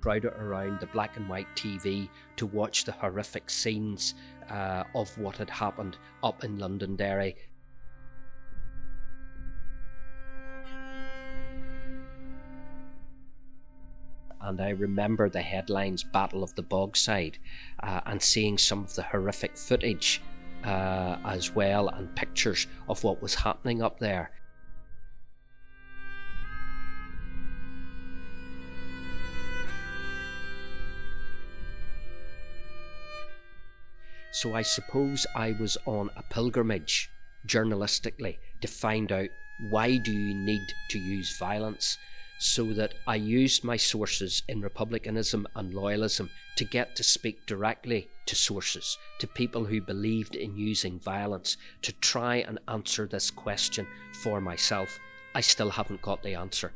crowded around the black and white TV to watch the horrific scenes of what had happened up in Londonderry. And I remember the headlines, Battle of the Bogside, and seeing some of the horrific footage as well, and pictures of what was happening up there. So I suppose I was on a pilgrimage, journalistically, to find out, why do you need to use violence? So that I used my sources in republicanism and loyalism to get to speak directly to sources, to people who believed in using violence, to try and answer this question for myself. I still haven't got the answer.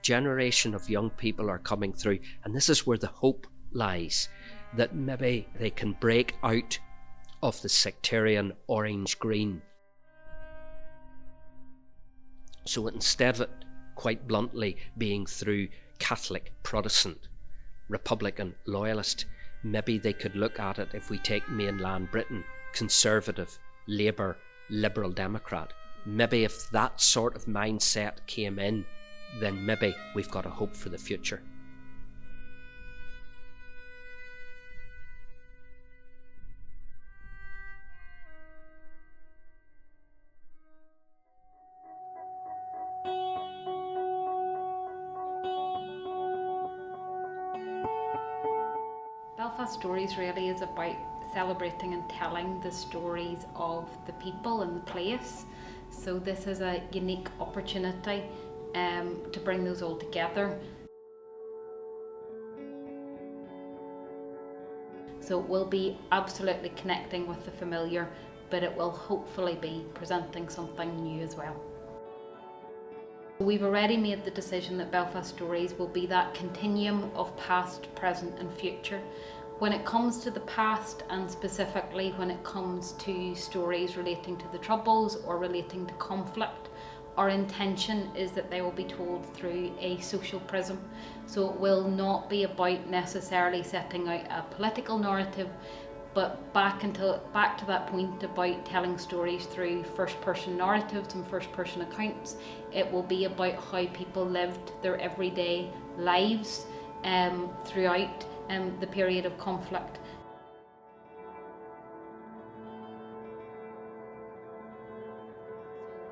Generation of young people are coming through, and this is where the hope lies, that maybe they can break out of the sectarian orange-green. So instead of it, quite bluntly, being through Catholic, Protestant, Republican, Loyalist, maybe they could look at it, if we take mainland Britain, Conservative, Labour, Liberal Democrat. Maybe if that sort of mindset came in, then maybe we've got a hope for the future. Belfast Stories really is about celebrating and telling the stories of the people and the place. So this is a unique opportunity to bring those all together. So it will be absolutely connecting with the familiar, but it will hopefully be presenting something new as well. We've already made the decision that Belfast Stories will be that continuum of past, present and future. When it comes to the past, and specifically when it comes to stories relating to the Troubles or relating to conflict, our intention is that they will be told through a social prism. So it will not be about necessarily setting out a political narrative, but back to that point about telling stories through first-person narratives and first-person accounts. It will be about how people lived their everyday lives throughout the period of conflict.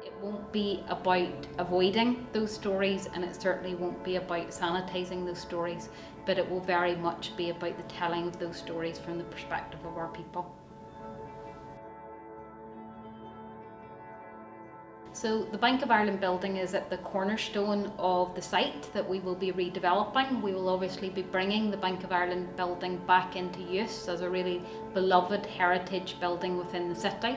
It won't be about avoiding those stories, and it certainly won't be about sanitising those stories, but it will very much be about the telling of those stories from the perspective of our people. So the Bank of Ireland building is at the cornerstone of the site that we will be redeveloping. We will obviously be bringing the Bank of Ireland building back into use as a really beloved heritage building within the city.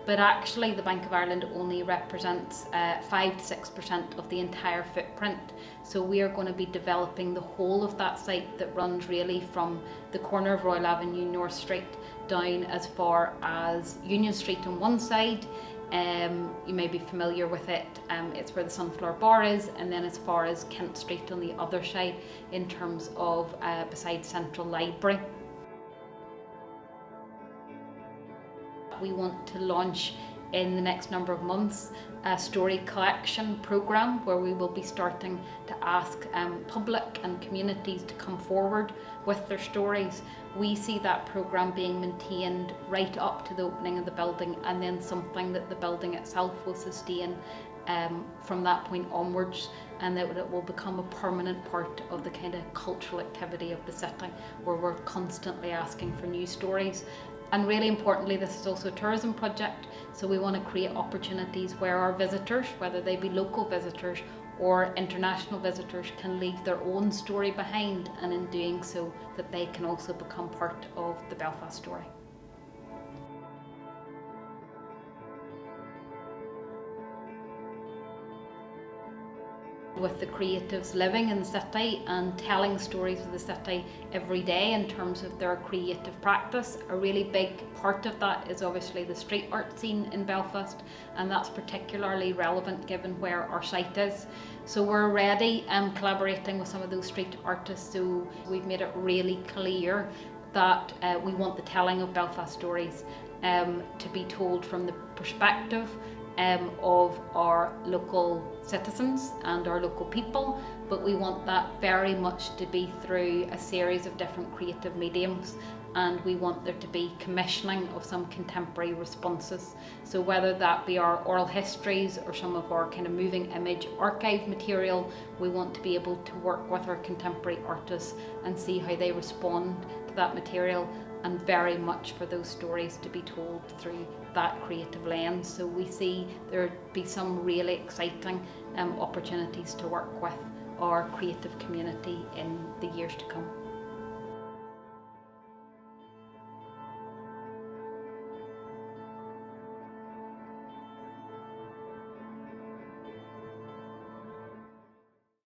But actually the Bank of Ireland only represents 5 to 6% of the entire footprint. So we are going to be developing the whole of that site that runs really from the corner of Royal Avenue, North Street, down as far as Union Street on one side. You may be familiar with it, it's where the Sunflower Bar is, and then as far as Kent Street on the other side in terms of beside Central Library. We want to launch in the next number of months a story collection programme where we will be starting to ask public and communities to come forward with their stories. We see that programme being maintained right up to the opening of the building, and then something that the building itself will sustain from that point onwards, and that it will become a permanent part of the kind of cultural activity of the city, where we're constantly asking for new stories. And really importantly, this is also a tourism project, so we want to create opportunities where our visitors, whether they be local visitors or international visitors, can leave their own story behind, and in doing so that they can also become part of the Belfast story. with the creatives living in the city and telling stories of the city every day in terms of their creative practice. A really big part of that is obviously the street art scene in Belfast, and that's particularly relevant given where our site is. So we're already collaborating with some of those street artists, so we've made it really clear that we want the telling of Belfast stories to be told from the perspective of our local citizens and our local people, but we want that very much to be through a series of different creative mediums, and we want there to be commissioning of some contemporary responses. So whether that be our oral histories or some of our kind of moving image archive material, we want to be able to work with our contemporary artists and see how they respond to that material, and very much for those stories to be told through that creative lens. So we see there be some really exciting opportunities to work with our creative community in the years to come.